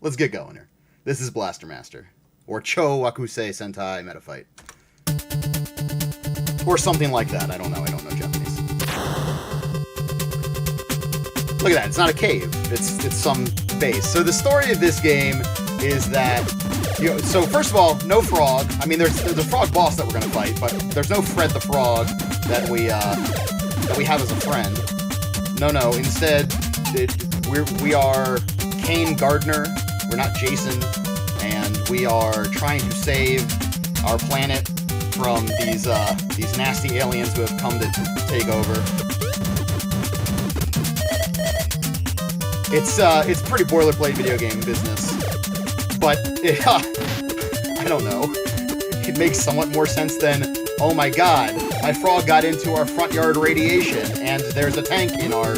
let's get going here. This is Blaster Master, or Cho Wakusei Sentai Meta Fight. Or something like that. I don't know Japanese. Look at that. It's not a cave. It's some base. So the story of this game is that, so first of all, no frog. I mean, there's a frog boss that we're gonna fight, but there's no Fred the Frog that we have as a friend. No. Instead, we are Kane Gardner. We're not Jason, and we are trying to save our planet from these nasty aliens who have come to take over. It's pretty boilerplate video game business, but I don't know. It makes somewhat more sense than, oh my god, my frog got into our front yard radiation, and there's a tank in our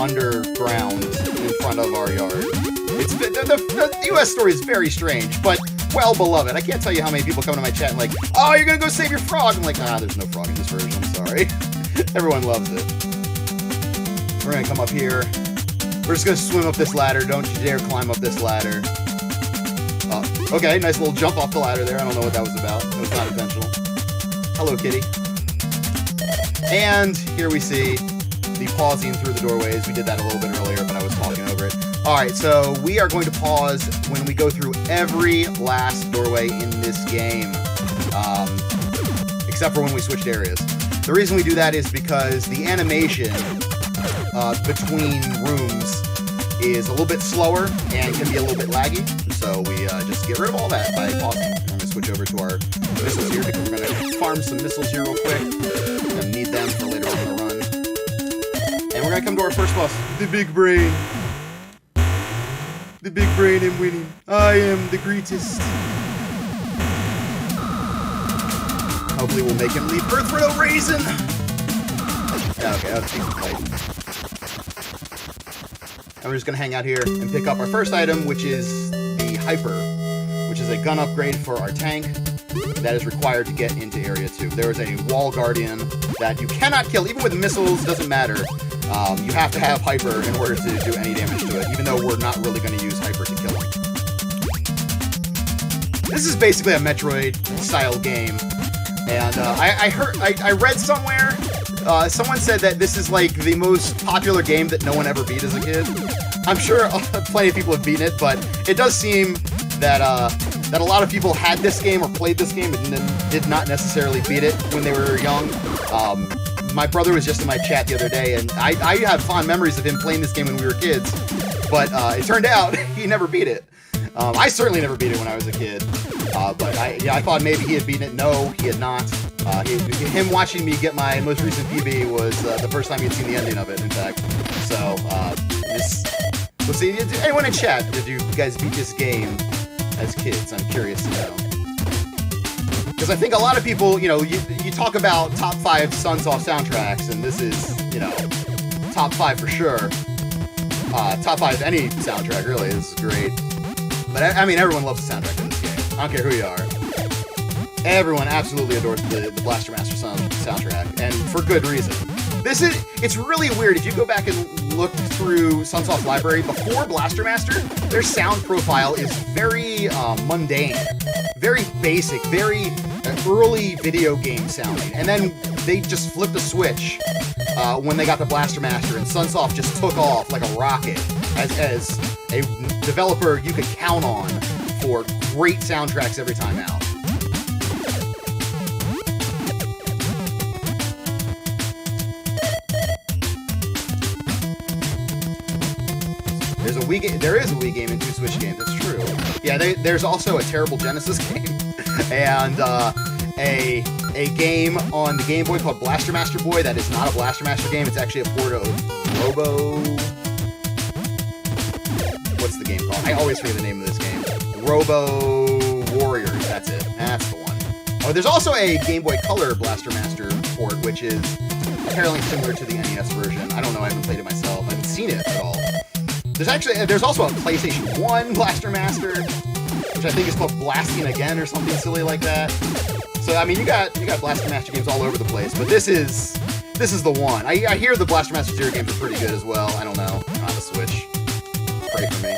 underground in front of our yard. The U.S. story is very strange, but well beloved. I can't tell you how many people come to my chat and like, oh, you're gonna go save your frog. I'm like, there's no frog in this version. I'm sorry. Everyone loves it. We're gonna come up here. We're just gonna swim up this ladder. Don't you dare climb up this ladder. Okay, nice little jump off the ladder there. I don't know what that was about. It was not intentional. Hello, kitty. And here we see the pausing through the doorways. We did that a little bit earlier, but I was talking over it. Alright, so we are going to pause when we go through every last doorway in this game, except for when we switched areas. The reason we do that is because the animation between rooms is a little bit slower and can be a little bit laggy, so we just get rid of all that by pausing. I'm going to switch over to our missiles here because we're going to farm some missiles here real quick. We're going to need them for later on in the run. And we're going to come to our first boss, the Big Brain. The Big Brain am winning. I am the greatest. Hopefully we'll make him leave Earth for no reason. Yeah, okay, that was a decent fight. And we're just going to hang out here and pick up our first item, which is the Hyper, which is a gun upgrade for our tank that is required to get into Area 2. There is a Wall Guardian that you cannot kill, even with missiles, doesn't matter. You have to have Hyper in order to do any damage to it, even though we're not really going to use Hyper to kill him. This is basically a Metroid-style game, and I read somewhere, someone said that this is like the most popular game that no one ever beat as a kid. I'm sure plenty of people have beaten it, but it does seem that that a lot of people had this game or played this game and then did not necessarily beat it when they were young. My brother was just in my chat the other day, and I have fond memories of him playing this game when we were kids, but it turned out he never beat it. I certainly never beat it when I was a kid, but I thought maybe he had beaten it. No, he had not. Him watching me get my most recent PB was the first time he had seen the ending of it, in fact. So, we'll see. Anyone in chat, did you guys beat this game as kids? I'm curious to know. Because I think a lot of people, you talk about top 5 Sunsoft soundtracks, and this is, top 5 for sure. Top 5 any soundtrack, really. This is great. But, I mean, everyone loves the soundtrack of this game. I don't care who you are. Everyone absolutely adores the Blaster Master soundtrack, and for good reason. It's really weird. If you go back and look through Sunsoft's library, before Blaster Master, their sound profile is very mundane, very basic, very early video game sounding. And then they just flipped a switch when they got the Blaster Master, and Sunsoft just took off like a rocket as a developer you could count on for great soundtracks every time out. There is a Wii game and 2 Switch games, that's true. Yeah, there's also a terrible Genesis game, and a game on the Game Boy called Blaster Master Boy that is not a Blaster Master game, it's actually a port of Robo... What's the game called? I always forget the name of this game. Robo Warriors, that's it. That's the one. Oh, there's also a Game Boy Color Blaster Master port, which is apparently similar to the NES version. I don't know, I haven't played it myself. I haven't seen it at all. There's also a PlayStation 1 Blaster Master, which I think is called Blasting Again or something silly like that. So I mean, you got Blaster Master games all over the place, but this is the one. I hear the Blaster Master Zero games are pretty good as well. I don't know. On the Switch. Pray for me.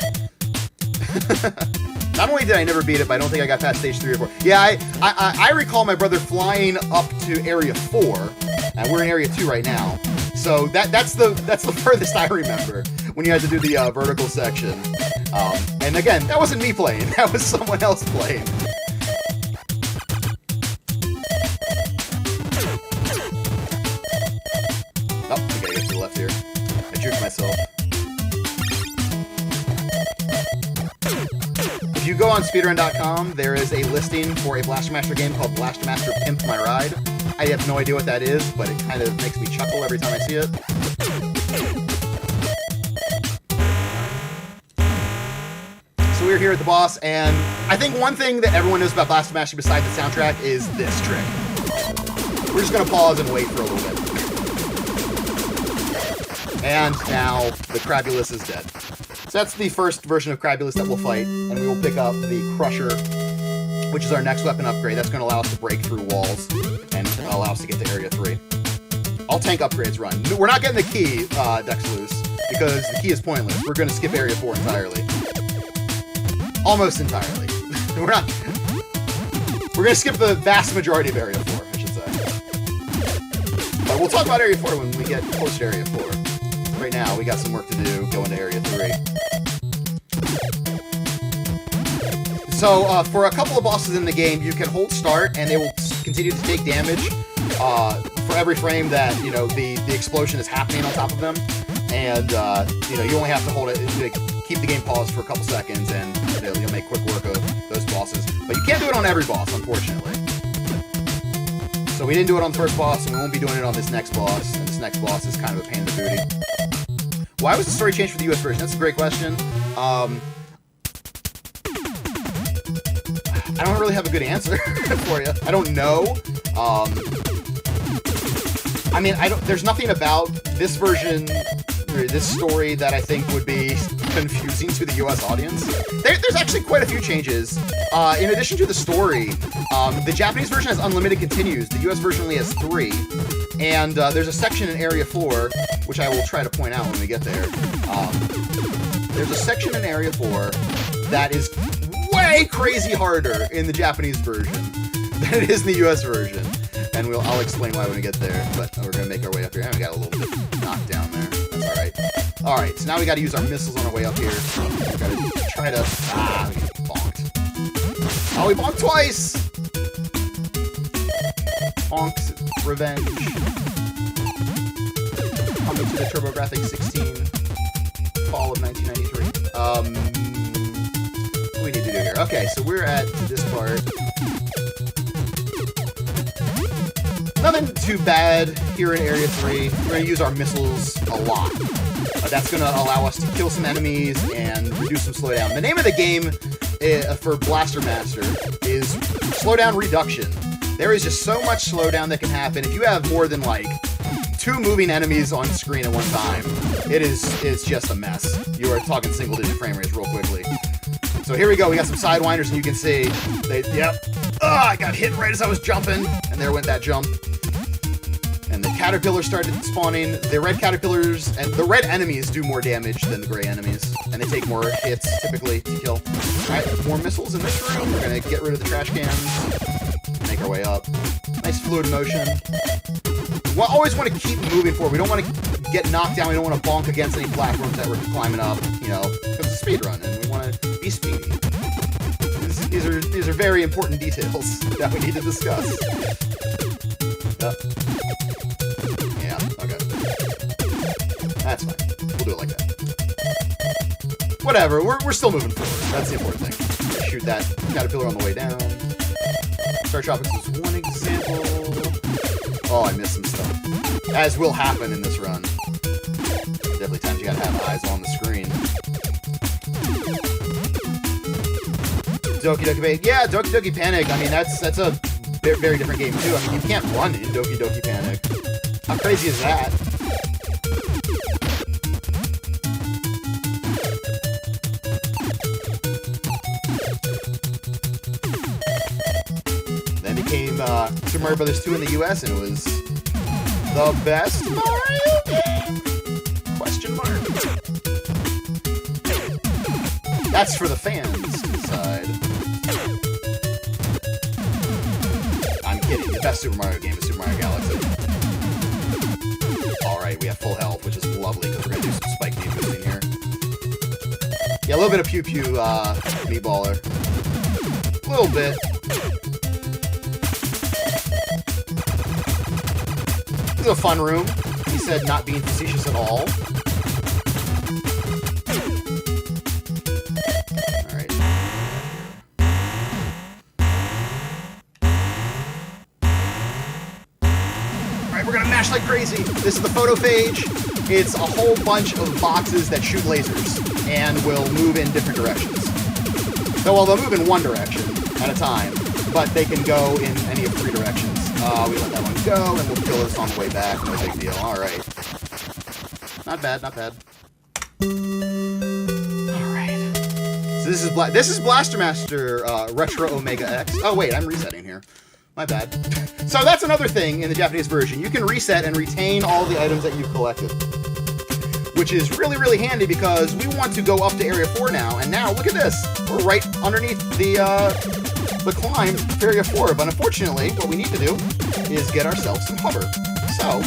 Not only did I never beat it, but I don't think I got past stage 3 or 4. Yeah, I recall my brother flying up to Area 4, and we're in Area 2 right now. So that's the furthest I remember when you had to do the vertical section. And again, that wasn't me playing. That was someone else playing. Oh, I gotta get to the left here. I juked myself. If you go on speedrun.com, there is a listing for a Blaster Master game called Blaster Master Pimp My Ride. I have no idea what that is, but it kind of makes me chuckle every time I see it. So we're here at the boss, and I think one thing that everyone knows about Blaster Master besides the soundtrack is this trick. We're just going to pause and wait for a little bit. And now the Crabulus is dead. So that's the first version of Crabulus that we'll fight, and we will pick up the Crusher, which is our next weapon upgrade. That's going to allow us to break through walls and allow us to get to Area 3. All tank upgrades run. We're not getting the key, Dexloose, because the key is pointless. We're going to skip Area 4 entirely. Almost entirely. We're going to skip the vast majority of Area 4, I should say. But we'll talk about Area 4 when we get closer to Area 4. Right now, we got some work to do going to Area 3. So, for a couple of bosses in the game, you can hold start, and they will continue to take damage for every frame that, you know, the explosion is happening on top of them. And, you know, you only have to hold it, keep the game paused for a couple seconds, and you'll make quick work of those bosses. But you can't do it on every boss, unfortunately. So we didn't do it on the first boss, and we won't be doing it on this next boss. And this next boss is kind of a pain in the booty. Why was the story changed for the US version? That's a great question. I don't really have a good answer for you. I don't know. I mean, there's nothing about this version, or this story, that I think would be confusing to the US audience. There's actually quite a few changes. In addition to the story, the Japanese version has unlimited continues. The US version only has 3. And there's a section in Area 4, which I will try to point out when we get there. There's a section in Area 4 that is way crazy harder in the Japanese version than it is in the US version. And I'll explain why when we get there, but we're going to make our way up here. And we got a little bit knocked down there. That's alright. Alright, so now we got to use our missiles on our way up here. We got to try to... we get bonked. Oh, we bonked twice! Bonk's Revenge. Coming to the TurboGrafx 16, fall of 1993. What do we need to do here? Okay, so we're at this part. Nothing too bad here in Area 3. We're going to use our missiles a lot. That's going to allow us to kill some enemies and reduce some slowdown. The name of the game for Blaster Master is Slowdown Reduction. There is just so much slowdown that can happen. If you have more than, like, 2 moving enemies on screen at one time, it's just a mess. You are talking single-digit frame rates real quickly. So here we go. We got some Sidewinders, and you can see, yep. I got hit right as I was jumping, and there went that jump. And the caterpillars started spawning. The red caterpillars, and the red enemies do more damage than the gray enemies, and they take more hits, typically, to kill. Alright, more missiles in this room. We're going to get rid of the trash cans. Make our way up. Nice fluid motion. We always want to keep moving forward. We don't want to get knocked down. We don't want to bonk against any platforms that we're climbing up, you know, because it's a speed run, and we want to be speedy. These are very important details that we need to discuss. Yeah, okay. That's fine. We'll do it like that. Whatever, we're still moving forward. That's the important thing. Shoot that caterpillar on the way down. Star Tropics is one example. Oh, I missed some stuff. As will happen in this run. Definitely times you gotta have eyes on the screen. Doki Doki Panic. Yeah, Doki Doki Panic. I mean, that's a very, very different game, too. I mean, you can't run in Doki Doki Panic. How crazy is that? Then became Super Mario Bros. 2 in the US, and it was the best Mario game? Question mark. That's for the fans inside. I'm kidding. The best Super Mario game is Super Mario Galaxy. Alright, we have full health, which is lovely because we're going to do some spike knee boosting here. Yeah, a little bit of pew-pew meatballer. A little bit. This is a fun room. He said not being facetious at all. Alright. Alright, we're gonna mash like crazy. This is the photo phage. It's a whole bunch of boxes that shoot lasers and will move in different directions. So, well, they'll move in one direction at a time, but they can go in any of 3 directions. We let that one go, and we'll kill this on the way back. No big deal. Alright. Not bad, not bad. Alright. So this is Blaster Master Retro Omega X. Oh, wait, I'm resetting here. My bad. So that's another thing in the Japanese version. You can reset and retain all the items that you've collected. Which is really, really handy because we want to go up to Area 4 now. And now, look at this. We're right underneath the climb to Area 4. But unfortunately, what we need to do is get ourselves some hover. So,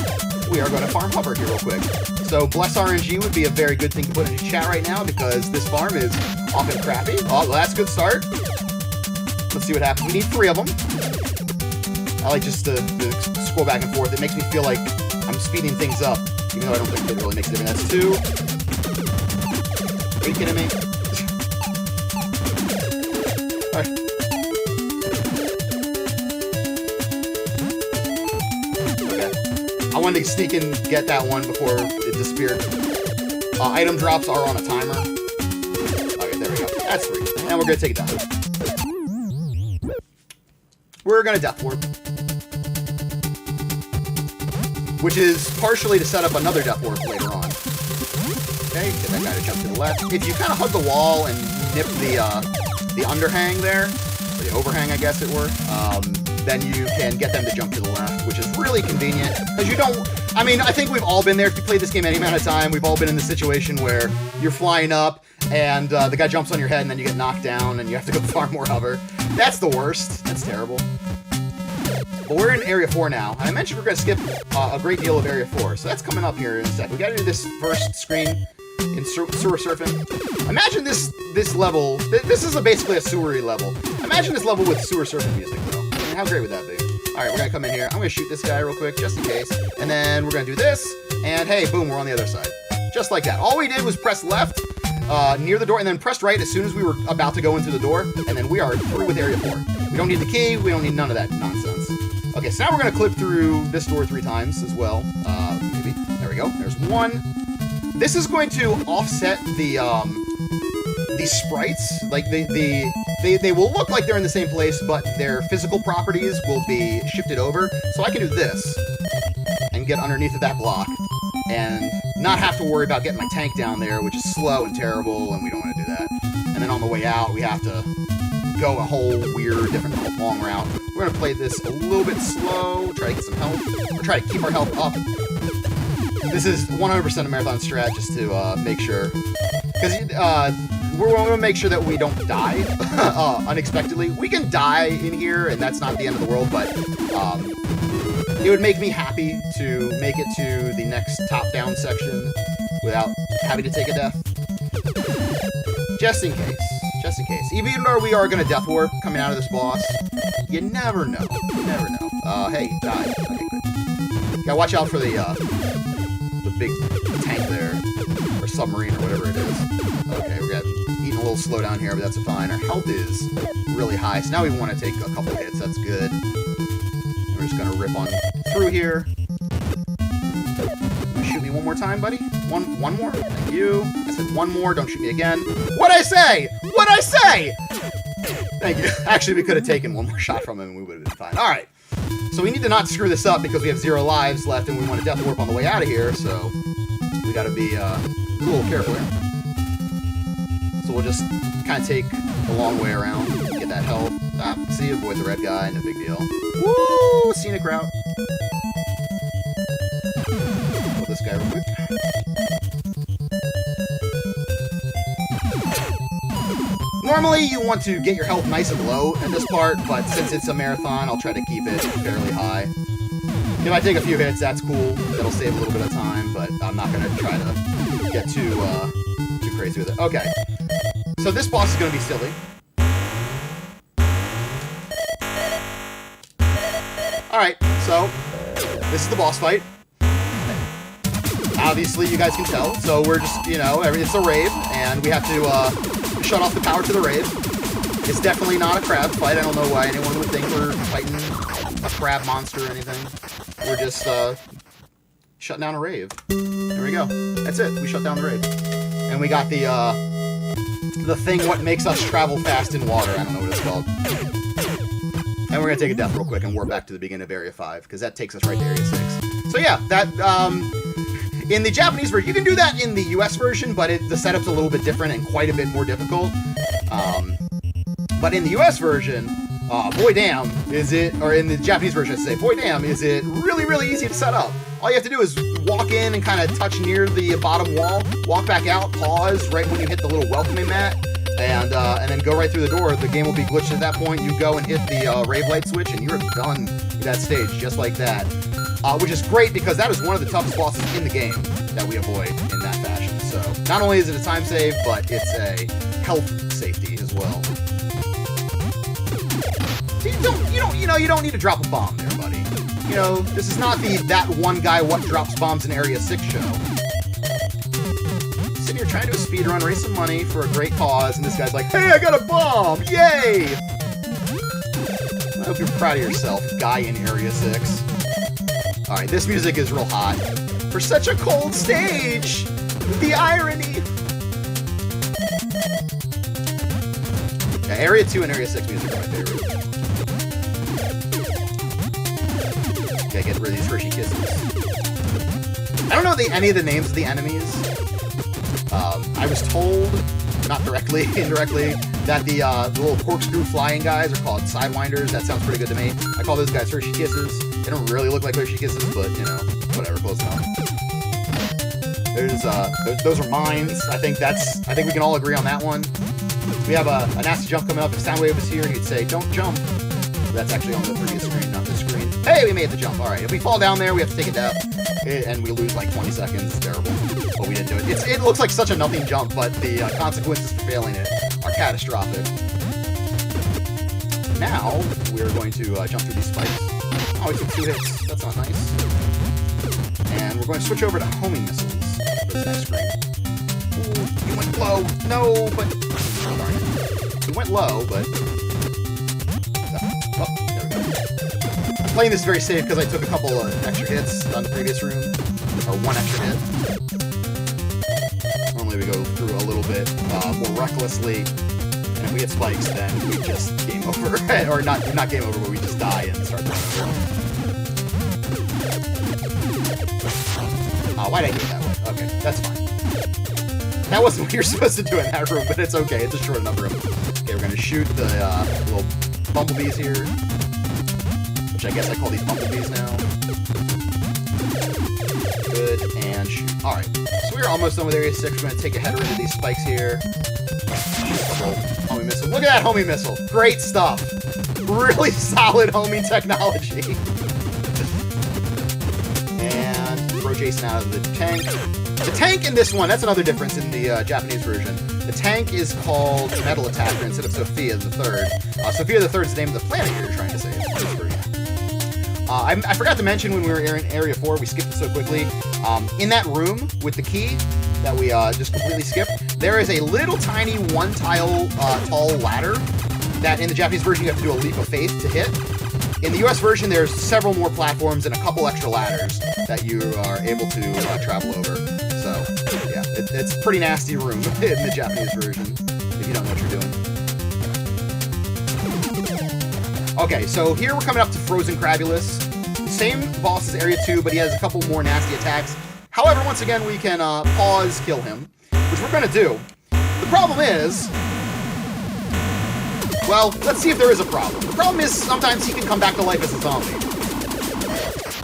we are going to farm hover here real quick. So, bless RNG would be a very good thing to put in the chat right now because this farm is often crappy. Oh, well, that's a good start. Let's see what happens. We need 3 of them. I like just to scroll back and forth. It makes me feel like I'm speeding things up. Even though I don't think it really makes a difference. That's 2. Are you kidding me? Alright. Okay. I wanted to sneak and get that one before it disappeared. Item drops are on a timer. Okay, there we go. That's 3. And we're going to take it down. We're going to Death Warp. Which is partially to set up another Death Warp later on. Okay, get that guy to jump to the left. If you kind of hug the wall and nip the underhang there, or the overhang, I guess it were, then you can get them to jump to the left, which is really convenient. Because you don't... I mean, I think we've all been there. If you played this game any amount of time, we've all been in the situation where you're flying up, and the guy jumps on your head, and then you get knocked down, and you have to go far more hover. That's the worst. That's terrible. But we're in Area 4 now, and I mentioned we're going to skip a great deal of Area 4, so that's coming up here in a sec. We got to do this first screen in sewer surfing. Imagine this level. This is basically a sewery level. Imagine this level with sewer surfing music, though. I mean, how great would that be? All right, we're going to come in here. I'm going to shoot this guy real quick, just in case. And then we're going to do this, and hey, boom, we're on the other side. Just like that. All we did was press left near the door, and then pressed right as soon as we were about to go into the door, and then we are through with Area 4. We don't need the key. We don't need none of that nonsense. Okay, so now we're going to clip through this door 3 times as well. Maybe. There we go. There's 1. This is going to offset the sprites. Like, they will look like they're in the same place, but their physical properties will be shifted over. So I can do this and get underneath of that block and not have to worry about getting my tank down there, which is slow and terrible, and we don't want to do that. And then on the way out, we have to go a whole weird, different, long route. We're going to play this a little bit slow, try to get some health, or try to keep our health up. This is 100% a marathon strat, just to make sure. Because we're going to make sure that we don't die unexpectedly. We can die in here, and that's not the end of the world, but it would make me happy to make it to the next top-down section without having to take a death. Just in case. Just in case. Even though we are going to Death Warp coming out of this boss, you never know. You never know. Hey, die. Okay, good. Gotta watch out for the big tank there. Or submarine, or whatever it is. Okay, we're eating a little slow down here, but that's fine. Our health is really high, so now we want to take a couple hits. That's good. And we're just going to rip on through here. Shoot me one more time, buddy. One more? Thank you. I said 1 more. Don't shoot me again. What'd I say? What'd I say? Thank you. Actually, we could have taken 1 more shot from him and we would have been fine. All right. So we need to not screw this up because we have 0 lives left and we want to Death Warp on the way out of here. So we got to be a little careful here. So we'll just kind of take the long way around, get that health. See, avoid the red guy. No big deal. Woo! Scenic route. Kill this guy real quick. Normally, you want to get your health nice and low in this part, but since it's a marathon, I'll try to keep it fairly high. If I take a few hits, that's cool. That'll save a little bit of time, but I'm not gonna try to get too crazy with it. Okay, so this boss is gonna be silly. Alright, so this is the boss fight. Obviously, you guys can tell, so we're just, you know, it's a rave, and we have to shut off the power to the rave. It's definitely not a crab fight. I don't know why anyone would think we're fighting a crab monster or anything. We're just shutting down a rave. There we go. That's it. We shut down the rave. And we got the thing what makes us travel fast in water. I don't know what it's called. And we're going to take a death real quick and warp back to the beginning of Area 5, because that takes us right to Area 6. So yeah, that, in the Japanese version, you can do that in the US version, but the setup's a little bit different and quite a bit more difficult. But in the US version, boy damn, is it, or in the Japanese version, I say, boy damn, is it really, really easy to set up. All you have to do is walk in and kind of touch near the bottom wall, walk back out, pause right when you hit the little welcoming mat, and then go right through the door. The game will be glitched at that point. You go and hit the rave light switch, and you're done with that stage, just like that. Which is great, because that is one of the toughest bosses in the game that we avoid in that fashion. So, not only is it a time save, but it's a health safety as well. You don't need to drop a bomb there, buddy. You know, this is not the that one guy what drops bombs in Area 6 show. Sitting here trying to do a speedrun, raise some money for a great cause, and this guy's like, hey, I got a bomb! Yay! I hope you're proud of yourself, guy in Area 6. Alright, this music is real hot. For such a cold stage! The irony! Yeah, Area 2 and Area 6 music are my favorite. Gotta get rid of these Hershey Kisses. I don't know any of the names of the enemies. I was told, not directly, indirectly, that the little corkscrew flying guys are called Sidewinders. That sounds pretty good to me. I call those guys Hershey Kisses. They don't really look like Hershey Kisses, but, you know, whatever, close enough. Those are mines. I think we can all agree on that one. We have a nasty jump coming up. If Soundwave was here, he'd say, don't jump. That's actually on the previous screen, not this screen. Hey, we made the jump. Alright, if we fall down there, we have to take a death. And we lose like 20 seconds. It's terrible. But we didn't do it. It looks like such a nothing jump, but the consequences for failing it are catastrophic. Now, we're going to jump through these spikes. Oh, we took 2 hits. That's not nice. And we're going to switch over to homing missiles for this next screen. Ooh, you went low. No, but... Oh, darn it. You went low, but... Oh, there we go. I'm playing this very safe because I took a couple of extra hits on the previous room. Or 1 extra hit. Normally we go through a little bit more recklessly. And if we hit spikes, then we just game over. Or not game over, but we just die and start running over. Oh, why'd I do it that way? Okay, that's fine. That wasn't what you're supposed to do in that room, but it's okay. It's a short enough room. Okay, we're gonna shoot the little bumblebees here. Which I guess I call these bumblebees now. Good, and shoot. Alright, so we're almost done with Area 6. We're gonna take a header into these spikes here. Homing missile. Look at that homing missile. Great stuff. Really solid homing technology. And throw Jason out of the tank. The tank in this one, that's another difference in the Japanese version. The tank is called Metal Attacker instead of Sophia the Third. Sophia the Third is the name of the planet you're trying to save. I forgot to mention when we were in Area 4, we skipped it so quickly. In that room with the key that we just completely skipped, there is a little tiny 1-tile tall ladder that in the Japanese version you have to do a leap of faith to hit. In the US version, there's several more platforms and a couple extra ladders that you are able to travel over. So, yeah, it's a pretty nasty room in the Japanese version, if you don't know what you're doing. Okay, so here we're coming up to Frozen Crabulous. Same boss as Area 2, but he has a couple more nasty attacks. However, once again, we can pause, kill him, which we're going to do. The problem is... Well, let's see if there is a problem. The problem is sometimes he can come back to life as a zombie.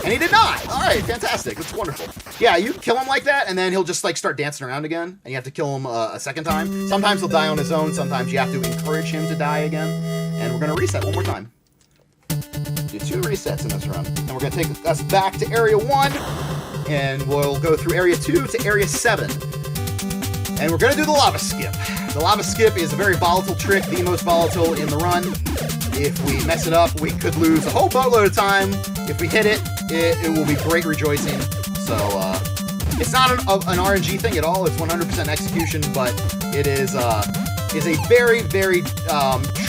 And he did not. All right, fantastic. That's wonderful. Yeah, you can kill him like that, and then he'll just like start dancing around again, and you have to kill him a second time. Sometimes he'll die on his own. Sometimes you have to encourage him to die again. And we're gonna reset one more time. Do 2 resets in this run, and we're gonna take us back to Area 1, and we'll go through Area 2 to Area 7. And we're gonna do the lava skip. The lava skip is a very volatile trick, the most volatile in the run. If we mess it up, we could lose a whole boatload of time. If we hit it, it will be great rejoicing. So, it's not an RNG thing at all. It's 100% execution, but it is a very, very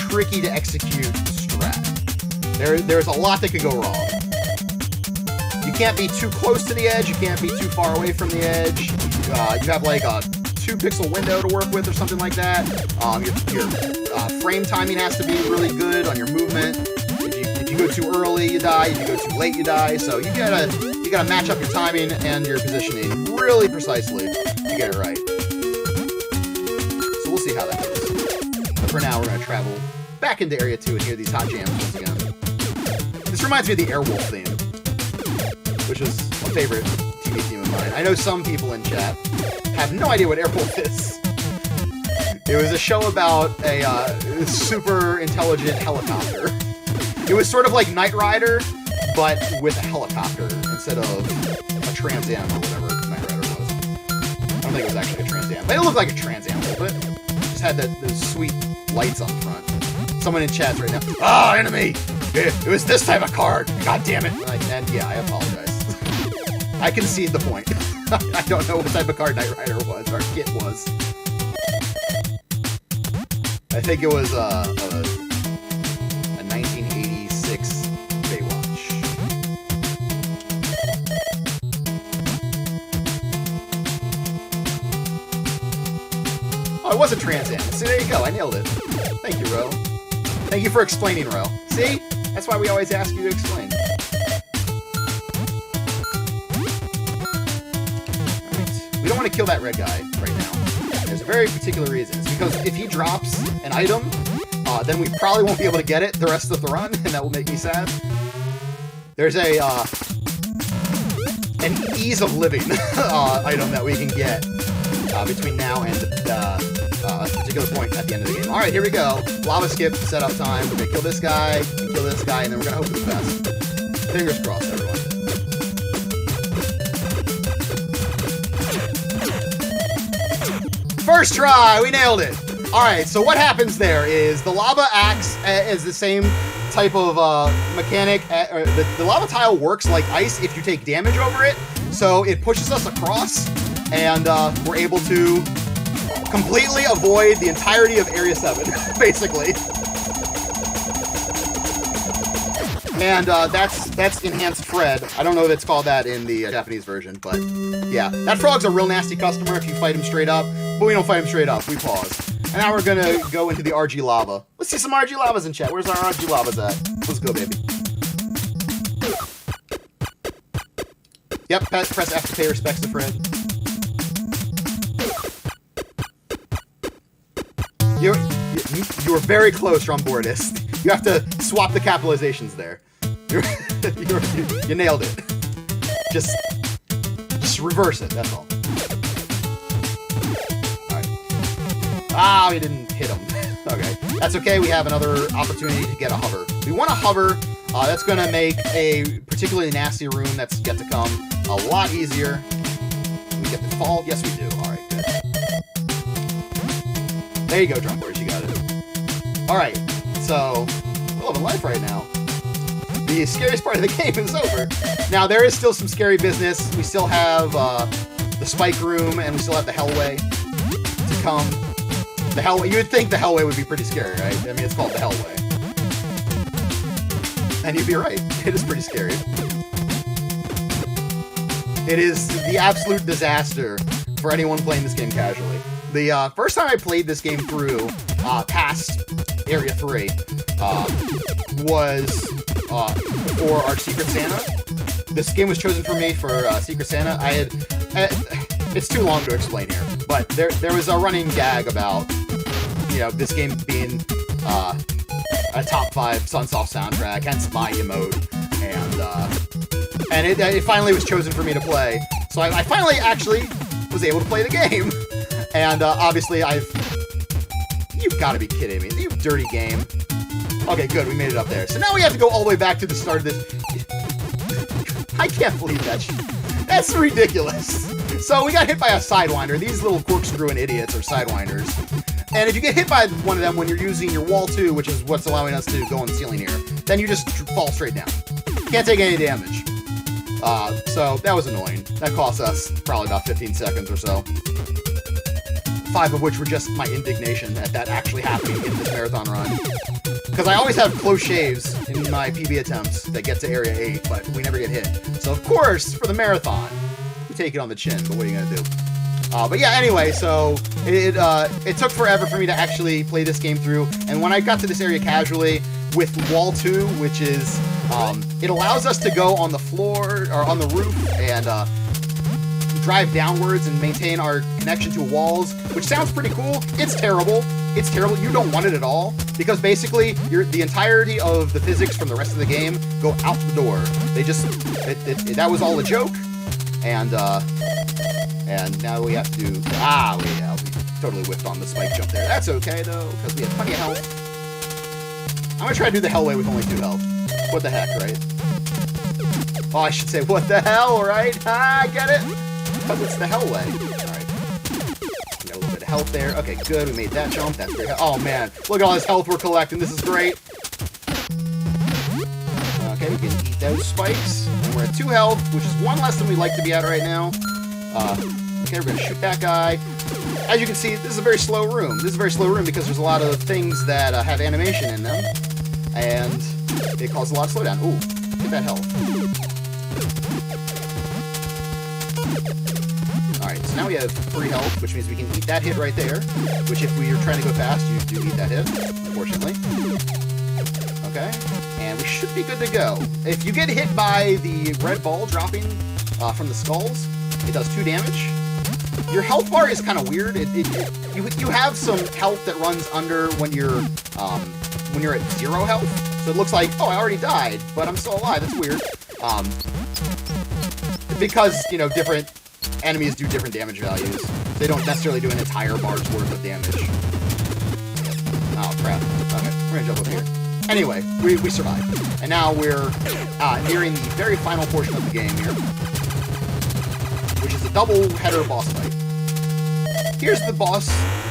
tricky to execute strat. There's a lot that could go wrong. You can't be too close to the edge. You can't be too far away from the edge. You have like a 2-pixel window to work with or something like that. Your frame timing has to be really good on your movement. If you go too early, you die. If you go too late, you die. So you gotta match up your timing and your positioning really precisely to get it right. So we'll see how that goes. But for now, we're gonna travel back into Area 2 and hear these hot jams once again. This reminds me of the Airwolf theme, which is a favorite TV theme of mine. I know some people in chat have no idea what Airwolf is. It was a show about a super intelligent helicopter. It was sort of like Knight Rider, but with a helicopter instead of a Trans Am or whatever Knight Rider was. I don't think it was actually a Trans Am, but it looked like a Trans Am a little bit. It just had those sweet lights on front. Someone in chat's right now. Ah, enemy! It was this type of card. God damn it! And yeah, I apologize. I concede the point. I don't know what type of card Knight Rider was, or Kit was. I think it was a 1986 Baywatch. Oh, it was a Trans Am. See, there you go. I nailed it. Thank you, Ro. Thank you for explaining, Ro. See? That's why we always ask you to explain. We don't want to kill that red guy right now. There's a very particular reason. It's because if he drops an item, then we probably won't be able to get it the rest of the run, and that will make me sad. There's an ease of living item that we can get between now and a particular point at the end of the game. Alright, here we go. Lava skip, setup time. We're gonna kill this guy, and then we're gonna hope for the best. Fingers crossed, everyone. First try, we nailed it. All right, so what happens there is the lava acts as the same type of mechanic. The lava tile works like ice if you take damage over it. So it pushes us across, and we're able to completely avoid the entirety of Area 7, basically. And that's Enhanced Fred. I don't know if it's called that in the Japanese version, but yeah. That frog's a real nasty customer if you fight him straight up, but we don't fight him straight up, we pause. And now we're gonna go into the RG Lava. Let's see some RG Lavas in chat. Where's our RG Lavas at? Let's go, baby. Yep, press F to pay respects to Fred. You're very close, Rumbordist. You have to swap the capitalizations there. You nailed it. Just reverse it, that's all. Alright. Ah, we didn't hit him. Okay. That's okay, we have another opportunity to get a hover. We want a hover. That's going to make a particularly nasty room that's yet to come a lot easier. Do we get the fall? Yes, we do. Alright, good. There you go, Drum Boys, you got it. Alright, so we're loving life right now. The scariest part of the game is over. Now, there is still some scary business. We still have the Spike Room, and we still have the Hellway to come. The Hellway, you would think the Hellway would be pretty scary, right? I mean, it's called the Hellway. And you'd be right. It is pretty scary. It is the absolute disaster for anyone playing this game casually. The first time I played this game through, past Area 3, was for our Secret Santa. This game was chosen for me for Secret Santa. It's too long to explain here, but there was a running gag about, you know, this game being a top 5 Sunsoft soundtrack, hence my emote, And it finally was chosen for me to play. So I finally actually was able to play the game. And obviously you've got to be kidding me. You dirty game. Okay, good. We made it up there. So now we have to go all the way back to the start of this. I can't believe that shit. That's ridiculous. So we got hit by a Sidewinder. These little corkscrewing idiots are Sidewinders. And if you get hit by one of them when you're using your wall 2, which is what's allowing us to go on the ceiling here, then you just fall straight down. Can't take any damage. So that was annoying. That cost us probably about 15 seconds or so. 5 of which were just my indignation at that actually happening in this marathon run. Because I always have close shaves in my PB attempts that get to Area 8, but we never get hit. So of course, for the marathon, we take it on the chin, but what are you gonna do? But yeah, anyway, so it took forever for me to actually play this game through, and when I got to this area casually, with Wall 2, which is, it allows us to go on the floor, or on the roof, and drive downwards and maintain our connection to walls, which sounds pretty cool. It's terrible. It's terrible. You don't want it at all, because basically, the entirety of the physics from the rest of the game go out the door. They just, that was all a joke, and now we have to do, we totally whiffed on the spike jump there. That's okay, though, because we have plenty of health. I'm gonna try to do the hell way with only 2 health. What the heck, right? Oh, I should say, what the hell, right? I get it? Because it's the hell way. Alright. Got a little bit of health there. Okay, good. We made that jump. That's great. Oh, man. Look at all this health we're collecting. This is great. Okay, we can eat those spikes. And we're at 2 health, which is 1 less than we'd like to be at right now. Okay, we're going to shoot that guy. As you can see, this is a very slow room. This is a very slow room because there's a lot of things that have animation in them. And it causes a lot of slowdown. Ooh, get that health. Alright, so now we have 3 health, which means we can eat that hit right there. Which, if we are trying to go fast, you do eat that hit, unfortunately. Okay, and we should be good to go. If you get hit by the red ball dropping from the skulls, it does 2 damage. Your health bar is kind of weird. You have some health that runs under when you're at 0 health. So it looks like, oh, I already died, but I'm still alive. That's weird. Because, you know, different enemies do different damage values. They don't necessarily do an entire bar's worth of damage. Oh, crap. Okay, we're gonna jump over here. Anyway, we survived. And now we're nearing the very final portion of the game here, which is a double header boss fight. Here's the boss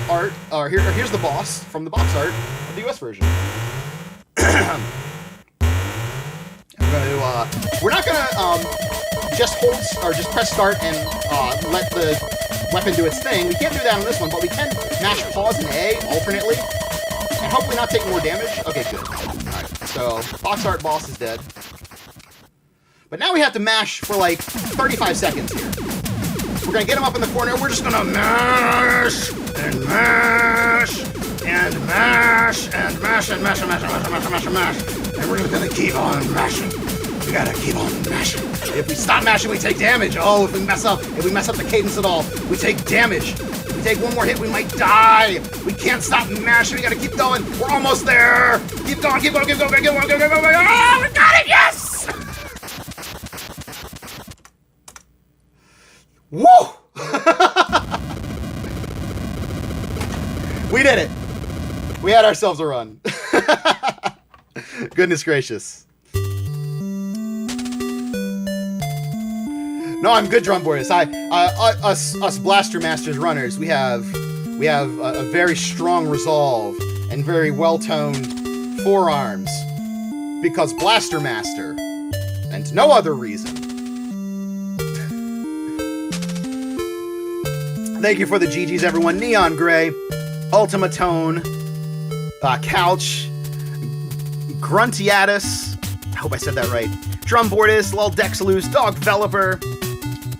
art, or here's the boss from the box art of the US version. We're not gonna just hold or just press start and let the weapon do its thing. We can't do that on this one, but we can mash pause and A alternately, and hopefully not take more damage. Okay, good. Alright, so box art boss is dead. But now we have to mash for like 35 seconds here. We're gonna get him up in the corner. We're just gonna mash and mash and mash and mash and mash and mash and mash and mash and mash and mash. And we're just gonna keep on mashing. We gotta keep on mashing. If we stop mashing, we take damage. Oh, if we mess up the cadence at all, we take damage. If we take one more hit, we might die. We can't stop mashing. We gotta keep going. We're almost there. Keep going, keep going, keep going, keep going, keep going, keep going. Oh, we got it, yes! Woo! We did it. We had ourselves a run. Goodness gracious. No, I'm good, Drum Boys. Us Blaster Masters runners, we have a very strong resolve and very well-toned forearms because Blaster Master, and no other reason. Thank you for the GGs, everyone. Neon Gray, Ultima Tone, Couch, Gruntiatus, I hope I said that right, Drumbordis, Lol Dexaloose, Dog Developer,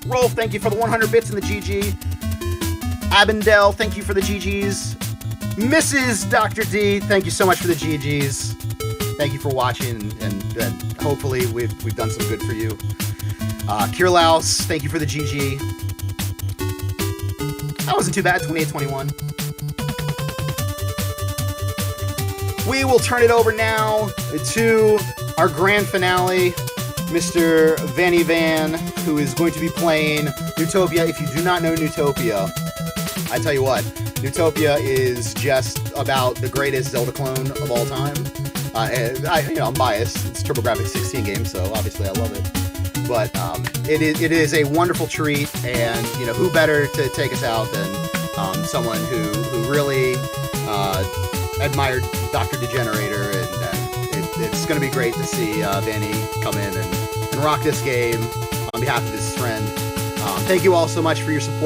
Rolf, thank you for the 100 bits in the GG, Abendel, thank you for the GGs, Mrs. Dr. D, thank you so much for the GGs, thank you for watching, and hopefully we've done some good for you, Kirlaus, thank you for the GG. That wasn't too bad, 28-21. We will turn it over now to our grand finale, Mr. Vanny Van, who is going to be playing Neutopia. If you do not know Neutopia, I tell you what, Neutopia is just about the greatest Zelda clone of all time. I'm biased. It's a TurboGrafx 16 game, so obviously I love it. But it is a wonderful treat, and who better to take us out than someone who really admired Dr. Degenerator, and it's going to be great to see Vanny come in and rock this game on behalf of his friend. Thank you all so much for your support.